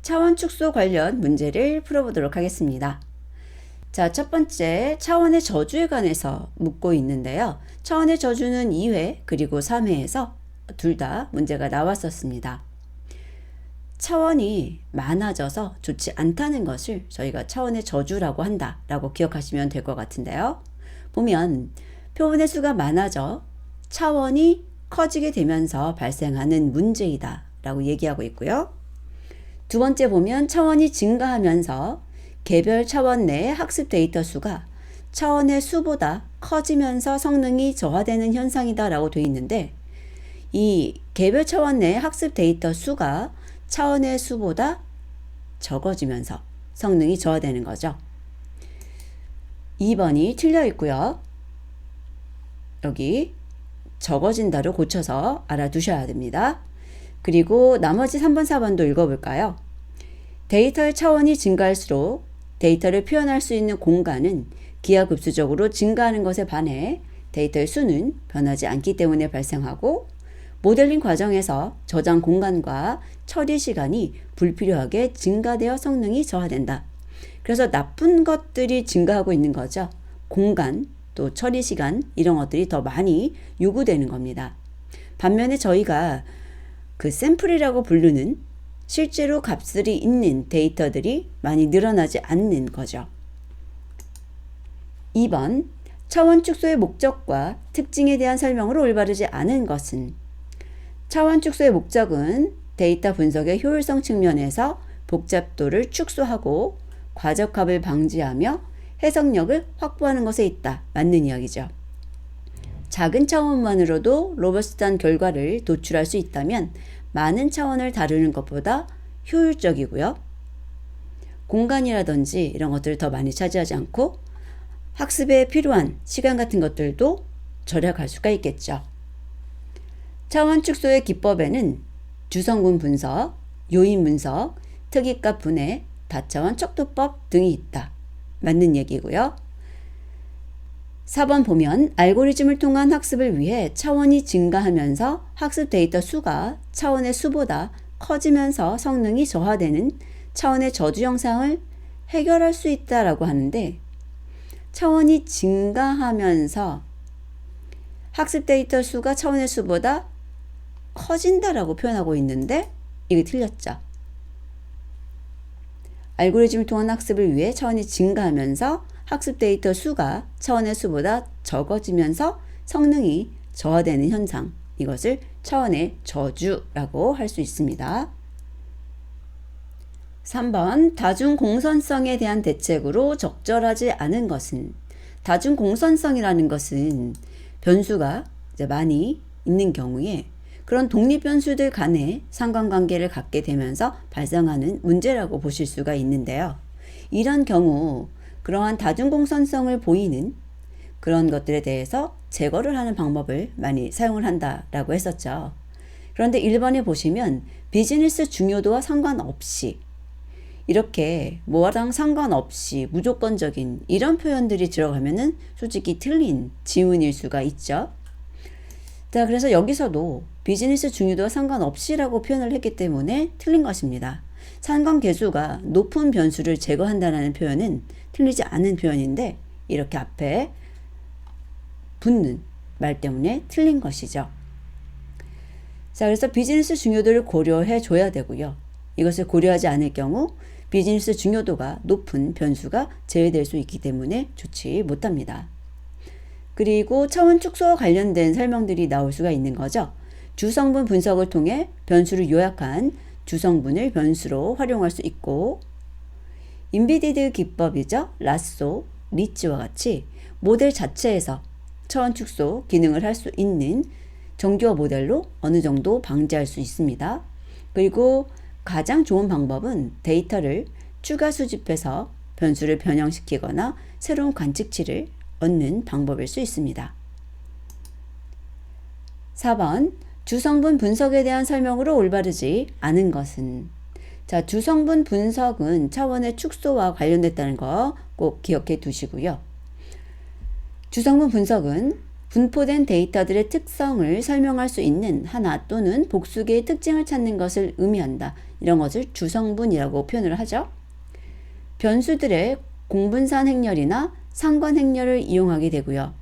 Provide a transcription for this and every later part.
차원 축소 관련 문제를 풀어보도록 하겠습니다. 자, 첫 번째 차원의 저주에 관해서 묻고 있는데요. 차원의 저주는 2회 그리고 3회에서 둘 다 문제가 나왔었습니다. 차원이 많아져서 좋지 않다는 것을 저희가 차원의 저주라고 한다라고 기억하시면 될 것 같은데요. 보면 표본의 수가 많아져 차원이 커지게 되면서 발생하는 문제이다 라고 얘기하고 있고요. 두 번째 보면 차원이 증가하면서 개별 차원 내의 학습 데이터 수가 차원의 수보다 커지면서 성능이 저하되는 현상이다 라고 되어 있는데, 이 개별 차원 내의 학습 데이터 수가 차원의 수보다 적어지면서 성능이 저하되는 거죠. 2번이 틀려 있고요. 여기 적어진다로 고쳐서 알아두셔야 됩니다. 그리고 나머지 3번, 4번도 읽어볼까요? 데이터의 차원이 증가할수록 데이터를 표현할 수 있는 공간은 기하급수적으로 증가하는 것에 반해 데이터의 수는 변하지 않기 때문에 발생하고, 모델링 과정에서 저장 공간과 처리 시간이 불필요하게 증가되어 성능이 저하된다. 그래서 나쁜 것들이 증가하고 있는 거죠. 공간, 또 처리 시간 이런 것들이 더 많이 요구되는 겁니다. 반면에 저희가 그 샘플이라고 부르는 실제로 값들이 있는 데이터들이 많이 늘어나지 않는 거죠. 2번, 차원 축소의 목적과 특징에 대한 설명으로 올바르지 않은 것은? 차원 축소의 목적은 데이터 분석의 효율성 측면에서 복잡도를 축소하고 과적합을 방지하며 해석력을 확보하는 것에 있다. 맞는 이야기죠. 작은 차원만으로도 로버스트한 결과를 도출할 수 있다면 많은 차원을 다루는 것보다 효율적이고요. 공간이라든지 이런 것들을 더 많이 차지하지 않고 학습에 필요한 시간 같은 것들도 절약할 수가 있겠죠. 차원 축소의 기법에는 주성분 분석, 요인 분석, 특이값 분해, 다차원 척도법 등이 있다. 맞는 얘기고요. 4번 보면 알고리즘을 통한 학습을 위해 차원이 증가하면서 학습 데이터 수가 차원의 수보다 커지면서 성능이 저하되는 차원의 저주 현상을 해결할 수 있다라고 하는데, 차원이 증가하면서 학습 데이터 수가 차원의 수보다 커진다라고 표현하고 있는데 이게 틀렸죠. 알고리즘을 통한 학습을 위해 차원이 증가하면서 학습 데이터 수가 차원의 수보다 적어지면서 성능이 저하되는 현상, 이것을 차원의 저주라고 할 수 있습니다. 3번, 다중공선성에 대한 대책으로 적절하지 않은 것은? 다중공선성이라는 것은 변수가 이제 많이 있는 경우에 그런 독립변수들 간의 상관관계를 갖게 되면서 발생하는 문제라고 보실 수가 있는데요. 이런 경우 그러한 다중공선성을 보이는 그런 것들에 대해서 제거를 하는 방법을 많이 사용을 한다라고 했었죠. 그런데 1번에 보시면 비즈니스 중요도와 상관없이, 이렇게 뭐랑 상관없이 무조건적인 이런 표현들이 들어가면은 솔직히 틀린 지문일 수가 있죠. 자, 그래서 여기서도 비즈니스 중요도와 상관없이라고 표현을 했기 때문에 틀린 것입니다. 상관계수가 높은 변수를 제거한다는 표현은 틀리지 않은 표현인데 이렇게 앞에 붙는 말 때문에 틀린 것이죠. 자, 그래서 비즈니스 중요도를 고려해 줘야 되고요. 이것을 고려하지 않을 경우 비즈니스 중요도가 높은 변수가 제외될 수 있기 때문에 좋지 못합니다. 그리고 차원 축소와 관련된 설명들이 나올 수가 있는 거죠. 주성분 분석을 통해 변수를 요약한 주성분을 변수로 활용할 수 있고, 인비디드 기법이죠. 라쏘, 리치와 같이 모델 자체에서 차원 축소 기능을 할 수 있는 정교화 모델로 어느 정도 방지할 수 있습니다. 그리고 가장 좋은 방법은 데이터를 추가 수집해서 변수를 변형시키거나 새로운 관측치를 얻는 방법일 수 있습니다. 4번, 주성분 분석에 대한 설명으로 올바르지 않은 것은? 자, 주성분 분석은 차원의 축소와 관련됐다는 거 꼭 기억해 두시고요. 주성분 분석은 분포된 데이터들의 특성을 설명할 수 있는 하나 또는 복수 개의 특징을 찾는 것을 의미한다. 이런 것을 주성분이라고 표현을 하죠. 변수들의 공분산 행렬이나 상관 행렬을 이용하게 되고요.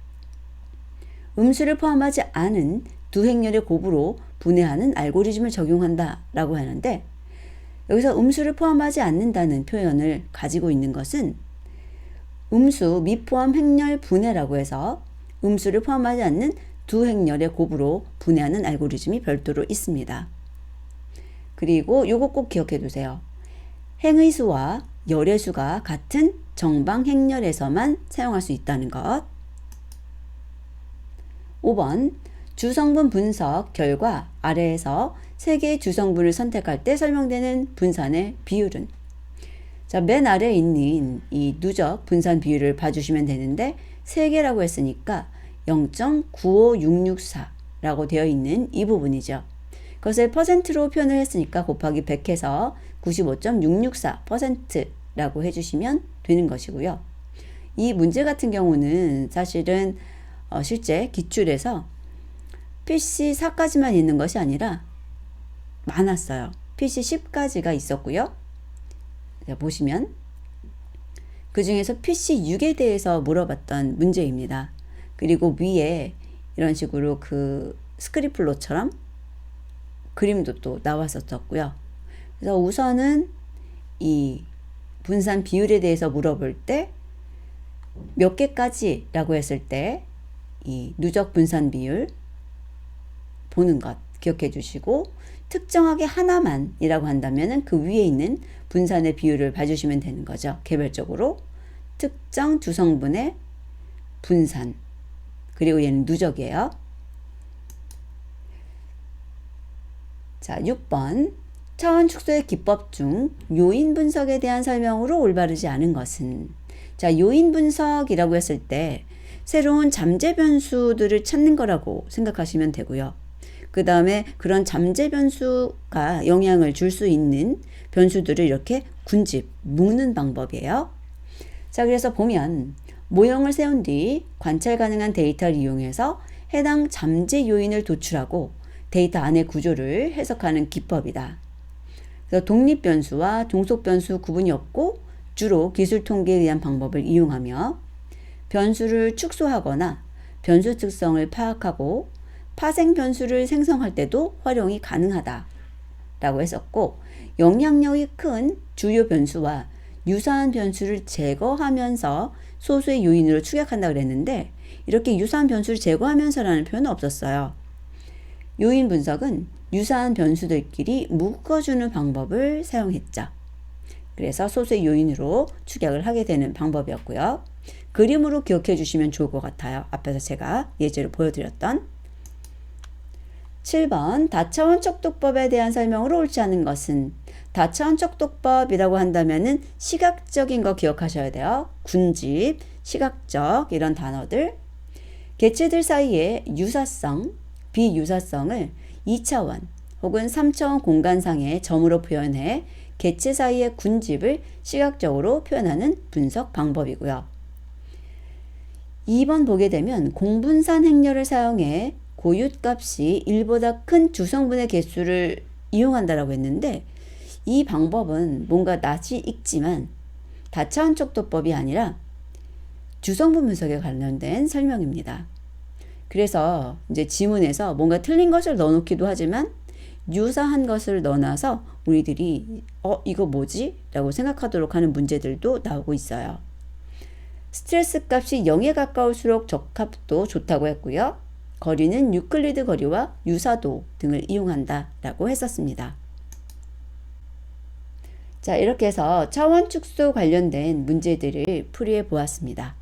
음수를 포함하지 않은 두 행렬의 곱으로 분해하는 알고리즘을 적용한다 라고 하는데, 여기서 음수를 포함하지 않는다는 표현을 가지고 있는 것은 음수 미포함 행렬 분해라고 해서 음수를 포함하지 않는 두 행렬의 곱으로 분해하는 알고리즘이 별도로 있습니다. 그리고 요거 꼭 기억해 두세요. 행의 수와 열의 수가 같은 정방 행렬에서만 사용할 수 있다는 것. 5번 주성분 분석 결과 아래에서 세 개의 주성분을 선택할 때 설명되는 분산의 비율은? 자, 맨 아래에 있는 이 누적 분산 비율을 봐주시면 되는데 3개라고 했으니까 0.95664라고 되어 있는 이 부분이죠. 그것을 퍼센트로 표현을 했으니까 곱하기 100해서 95.664%라고 해주시면 되는 것이고요. 이 문제 같은 경우는 사실은 실제 기출에서 PC 4까지만 있는 것이 아니라 많았어요. PC 10까지가 있었고요. 자, 보시면 그 중에서 PC 6에 대해서 물어봤던 문제입니다. 그리고 위에 이런 식으로 그 스크립플로처럼 그림도 또 나왔었고요. 그래서 우선은 이 분산 비율에 대해서 물어볼 때 몇 개까지라고 했을 때 이 누적 분산 비율 보는 것 기억해 주시고, 특정하게 하나만이라고 한다면 그 위에 있는 분산의 비율을 봐주시면 되는 거죠. 개별적으로 특정 주성분의 분산, 그리고 얘는 누적이에요. 자, 6번 차원 축소의 기법 중 요인 분석에 대한 설명으로 올바르지 않은 것은? 자, 요인 분석이라고 했을 때 새로운 잠재 변수들을 찾는 거라고 생각하시면 되고요. 그 다음에 그런 잠재 변수가 영향을 줄 수 있는 변수들을 이렇게 군집, 묶는 방법이에요. 자, 그래서 보면 모형을 세운 뒤 관찰 가능한 데이터를 이용해서 해당 잠재 요인을 도출하고 데이터 안의 구조를 해석하는 기법이다. 그래서 독립 변수와 종속 변수 구분이 없고 주로 기술 통계에 의한 방법을 이용하며 변수를 축소하거나 변수 특성을 파악하고 파생 변수를 생성할 때도 활용이 가능하다라고 했었고, 영향력이 큰 주요 변수와 유사한 변수를 제거하면서 소수의 요인으로 축약한다고 그랬는데, 이렇게 유사한 변수를 제거하면서라는 표현은 없었어요. 요인 분석은 유사한 변수들끼리 묶어주는 방법을 사용했죠. 그래서 소수의 요인으로 축약을 하게 되는 방법이었고요. 그림으로 기억해 주시면 좋을 것 같아요. 앞에서 제가 예제로 보여드렸던. 7번 다차원 척도법에 대한 설명으로 옳지 않은 것은? 다차원 척도법이라고 한다면은 시각적인 거 기억하셔야 돼요. 군집, 시각적 이런 단어들. 개체들 사이의 유사성, 비유사성을 2차원 혹은 3차원 공간상의 점으로 표현해 개체 사이의 군집을 시각적으로 표현하는 분석 방법이고요. 2번 보게 되면 공분산 행렬을 사용해 고유값이 1보다 큰 주성분의 개수를 이용한다라고 했는데, 이 방법은 뭔가 낯이 익지만 다차원 척도법이 아니라 주성분 분석에 관련된 설명입니다. 그래서 이제 지문에서 뭔가 틀린 것을 넣어놓기도 하지만 유사한 것을 넣어놔서 우리들이 이거 뭐지? 라고 생각하도록 하는 문제들도 나오고 있어요. 스트레스 값이 0에 가까울수록 적합도 좋다고 했고요. 거리는 유클리드 거리와 유사도 등을 이용한다 라고 했었습니다. 자, 이렇게 해서 차원 축소 관련된 문제들을 풀이해 보았습니다.